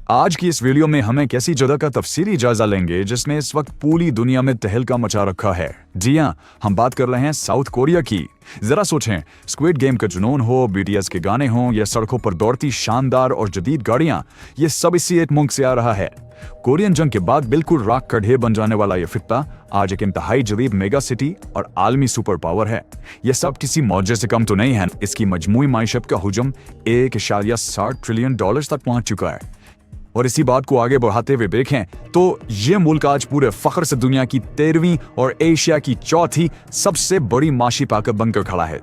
आज की इस वीडियो में हम एक ऐसी जगह का तफसीली जायजा लेंगे जिसने इस वक्त पूरी दुनिया में तहलका मचा रखा है। जी हाँ, हम बात कर रहे हैं साउथ कोरिया की। जरा सोचें, स्क्विड गेम का जुनून हो, बीटीएस के गाने हों या सड़कों पर दौड़ती शानदार और जदीद गाड़ियां, ये सब इसी एक मुल्क से आ रहा है। कोरियन जंग के बाद बिल्कुल राख का ढेर बन जाने वाला ये खित्ता आज एक इंतहाई जदीद मेगा सिटी और आलमी सुपर पावर है। यह सब किसी मौजे से कम तो नहीं है। इसकी मजमूई माइशत का हुजम $1.60 ट्रिलियन तक पहुंच चुका है। और इसी बात को आगे बढ़ाते हुए देखें तो ये मुल्क आज पूरे फख्र से दुनिया की 13वीं और एशिया की 4थी सबसे बड़ी माशी ताकत बनकर खड़ा है।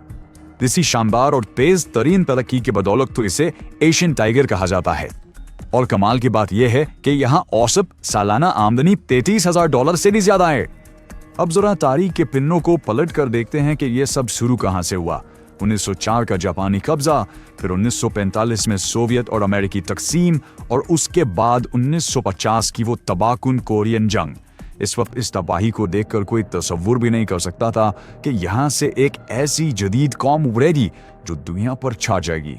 इसी शानदार और तेज तरीन तरक्की की बदौलत तो इसे एशियन टाइगर कहा जाता है। और कमाल की बात यह है कि यहाँ औसत सालाना आमदनी $33,000 से भी ज्यादा है। अब जरा तारीख के पिन्नों को पलट कर देखते हैं कि यह सब शुरू कहां से हुआ। 1904 का जापानी कब्जा, फिर 1945 में सोवियत और अमेरिकी तकसीम और उसके बाद 1950 की वो तबाहकुन कोरियन जंग। इस वक्त इस तबाही को देखकर कोई तसव्वुर भी नहीं कर सकता था कि यहाँ से एक ऐसी जदीद कौम उभरेगी जो दुनिया पर छा जाएगी।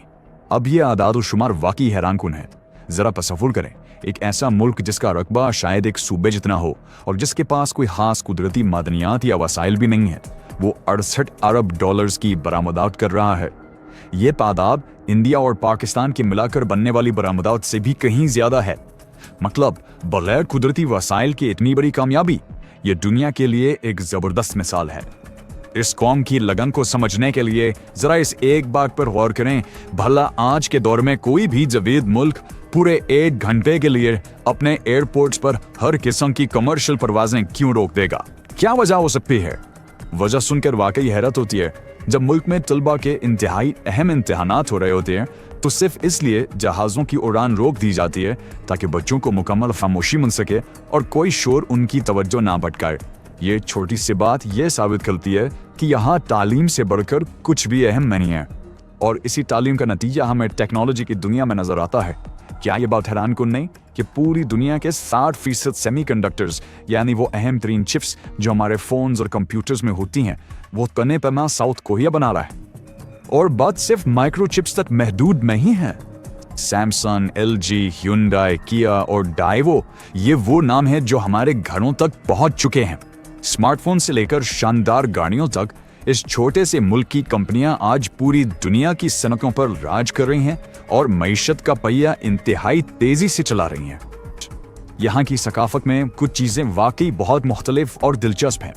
अब ये आदाद शुमार वाकई हैरानकुन है। जरा तसव्वुर करें, एक ऐसा मुल्क जिसका रकबा शायद एक सूबे जितना हो और जिसके पास कोई खास कुदरती मादनियात या वसाइल भी नहीं है, वो $68 अरब की बरामदात कर रहा है। ये तादाद इंडिया और पाकिस्तान के मिलाकर बनने वाली बरामदात से भी कहीं ज्यादा है। मतलब बगैर कुदरती वसाइल की इतनी बड़ी कामयाबी, ये दुनिया के लिए एक जबरदस्त मिसाल है। इस कौम की लगन को समझने के लिए जरा इस एक बात पर गौर करें, भला आज के दौर में कोई भी जदीद मुल्क पूरे 1 घंटे के लिए अपने एयरपोर्ट्स पर हर किस्म की कमर्शियल परवाजें क्यों रोक देगा? क्या वजह हो सकती है? वजह सुनकर वाकई हैरत होती है। जब मुल्क में तलबा के इंतहाई अहम इम्तिहानात हो रहे होते हैं तो सिर्फ इसलिए जहाज़ों की उड़ान रोक दी जाती है ताकि बच्चों को मुकम्मल खामोशी मिल सके और कोई शोर उनकी तवज्जो ना भटकाए। ये छोटी सी बात ये साबित करती है कि यहाँ तालीम से बढ़कर कुछ भी अहम नहीं है। और इसी तालीम का नतीजा हमें टेक्नोलॉजी की दुनिया में नजर आता है। क्या ये बात हैरानकुन नहीं कि पूरी दुनिया के 60% सेमीकंडक्टर्स यानी वो अहम तरीन चिप्स जो हमारे फोन्स और कंप्यूटर्स में होती हैं, वो तने पैमा साउथ कोरिया बना रहा है। और बात सिर्फ माइक्रो चिप्स तक महदूद नहीं है। सैमसंग, एलजी, ह्यूंडई, किया और डाइवो, ये वो नाम है जो हमारे घरों तक पहुंच चुके हैं। स्मार्टफोन से लेकर शानदार गाड़ियों तक इस छोटे से मुल्क की कंपनियां आज पूरी दुनिया की सनकों पर राज कर रही हैं और मईशत का पहिया इंतहाई तेजी से चला रही हैं। यहाँ की सकाफत में कुछ चीजें वाकई बहुत मुख्तलिफ और दिलचस्प हैं।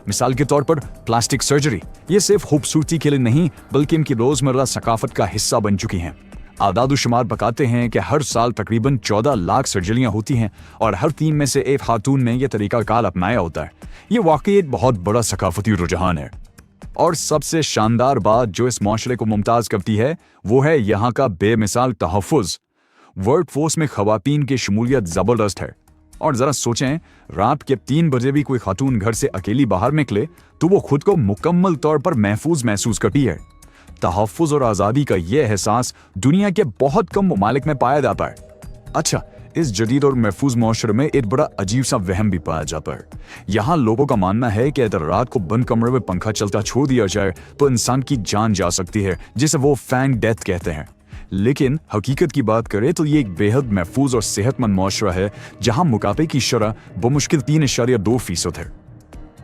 मिसाल के तौर पर प्लास्टिक सर्जरी, ये सिर्फ खूबसूरती के लिए नहीं बल्कि इनकी रोजमर्रा सकाफत का हिस्सा बन चुकी हैं। आदाद शुमार बताते हैं कि हर साल तकरीबन 14 लाख सर्जरियां होती हैं और हर 3 में से एक खातून ने यह तरीका कार अपनाया होता है। ये वाकई एक बहुत बड़ा सकाफती रुझान है। और सबसे शानदार बात जो इस माशरे को मुमताज करती है वो है यहाँ का बेमिसाल तहफ़्फ़ुज़। वर्क फोर्स में खवातीन की शमूलियत जबरदस्त है। और जरा सोचें, रात के 3 बजे भी कोई खातून घर से अकेली बाहर निकले तो वो खुद को मुकम्मल तौर पर महफूज महसूस करती है। तहफ़्फ़ुज़ और आज़ादी का यह एहसास दुनिया के बहुत कम ममालिक में पाया जाता है। अच्छा, इस जदीद और महफूज माशरे में एक बड़ा अजीब सा वहम भी पाया जाता है। यहाँ लोगों का मानना है कि अगर रात को बंद कमरे में पंखा चलता छोड़ दिया जाए तो इंसान की जान जा सकती है, जिसे वो फैंग डेथ कहते हैं। लेकिन हकीकत की बात करें तो ये एक बेहद महफूज और सेहतमंद माशरा है जहाँ मोटापे की शरह बमुश्किल 3.2% है।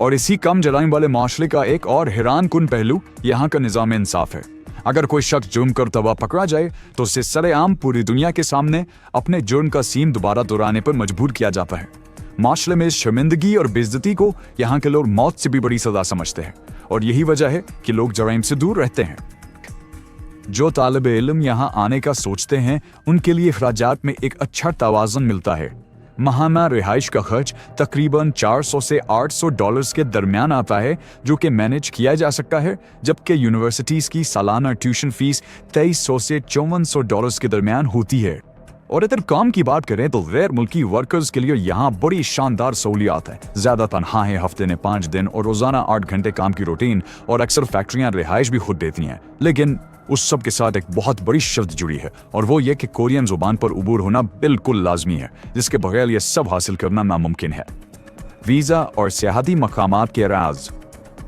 और इसी कम जलाने वाले माशरे का एक और हैरानकुन पहलू यहाँ का निज़ाम इंसाफ है। अगर कोई शख्स जुर्म करता हुआ पकड़ा जाए तो उसे सरेआम पूरी दुनिया के सामने अपने जुर्म का सीन दोबारा दोहराने पर मजबूर किया जाता है। माशरे में शर्मिंदगी और बेइज्जती को यहाँ के लोग मौत से भी बड़ी सजा समझते हैं और यही वजह है कि लोग जराइम से दूर रहते हैं। जो तालिबे इल्म यहाँ आने का सोचते हैं उनके लिए अखराजात में एक अच्छा तवाज़ुन मिलता है। माहाना रिहाइश का खर्च तकरीबन $400 से $800 के दरमियान आता है जो कि मैनेज किया जा सकता है, जबकि यूनिवर्सिटीज़ की सालाना ट्यूशन फीस $2300 से $5400 के दरमियान होती है। और अगर काम की बात करें तो गैर मुल्की वर्कर्स के लिए यहाँ बड़ी शानदार सहूलियात है। ज्यादा तनख्वाहें हफ्ते में 5 दिन और रोजाना 8 घंटे काम की रूटीन और अक्सर फैक्ट्रियां रिहाइश भी खुद देती हैं। लेकिन उस सब के साथ एक बहुत बड़ी शर्त जुड़ी है और वो ये कि कोरियन जुबान पर उबूर होना बिल्कुल लाजमी है, जिसके बगैर ये सब हासिल करना नामुमकिन है। वीजा और सियाहती मकामात के राज।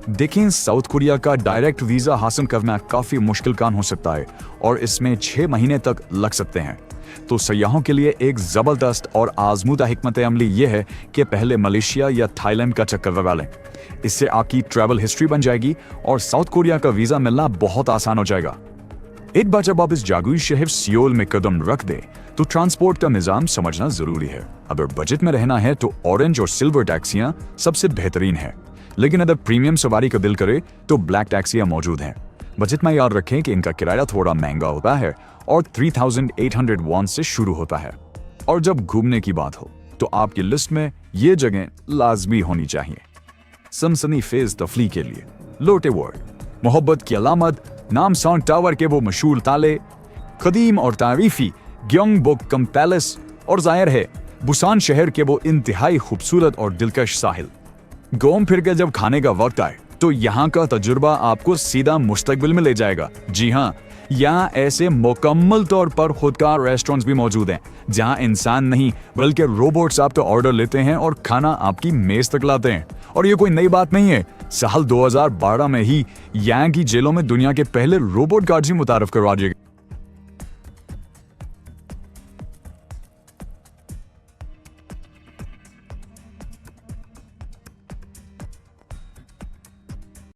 देखें, साउथ कोरिया का डायरेक्ट वीजा हासिल करना काफी मुश्किल काम हो सकता है और इसमें 6 महीने तक लग सकते हैं। तो सयाहों के लिए एक ज़बरदस्त और आजमूदा हिकमत अमली ये है कि पहले मलेशिया या थाईलैंड का चक्कर लगा लें। इससे आपकी ट्रैवल हिस्ट्री बन जाएगी और साउथ कोरिया का वीज़ा मिलना बहुत आसान हो जाएगा। एक बार जब आप इस जादुई शहर सियोल में कदम रख दें तो ट्रांसपोर्ट का निज़ाम समझना ज़रूरी है। अगर बजट में रहना है तो ऑरेंज और सिल्वर टैक्सियाँ सबसे बेहतरीन है, लेकिन अगर प्रीमियम सवारी का दिल करे तो ब्लैक टैक्सियाँ मौजूद हैं। बजट में याद रखें कि इनका किराया थोड़ा महंगा होता है और 3800 वॉन से शुरू होता है। और जब घूमने की बात हो तो आपकी लिस्ट में ये जगह लाजमी होनी चाहिए। सनसनी फेज तफली के लिए लोटे वर्ल्ड, मोहब्बत की अलामत, नामसांग टावर के वो मशहूर ताले, कदीम और तारीफी ग्योंगबोक पैलेस, और जाहिर है बुसान शहर के वो इंतहाई खूबसूरत और दिलकश साहिल। घूम फिर के जब खाने का वक्त आए तो यहाँ का तजुर्बा आपको सीधा मुस्तकबिल में ले जाएगा। जी हाँ, यहाँ ऐसे मुकम्मल तौर पर खुदकार रेस्टोरेंट्स भी मौजूद हैं जहाँ इंसान नहीं बल्कि रोबोट्स आपका ऑर्डर लेते हैं और खाना आपकी मेज तक लाते हैं। और ये कोई नई बात नहीं है, साल 2012 में ही यहाँ की जेलों में दुनिया के पहले रोबोट गार्ड्स ही मुतारफ करवा दिए गए।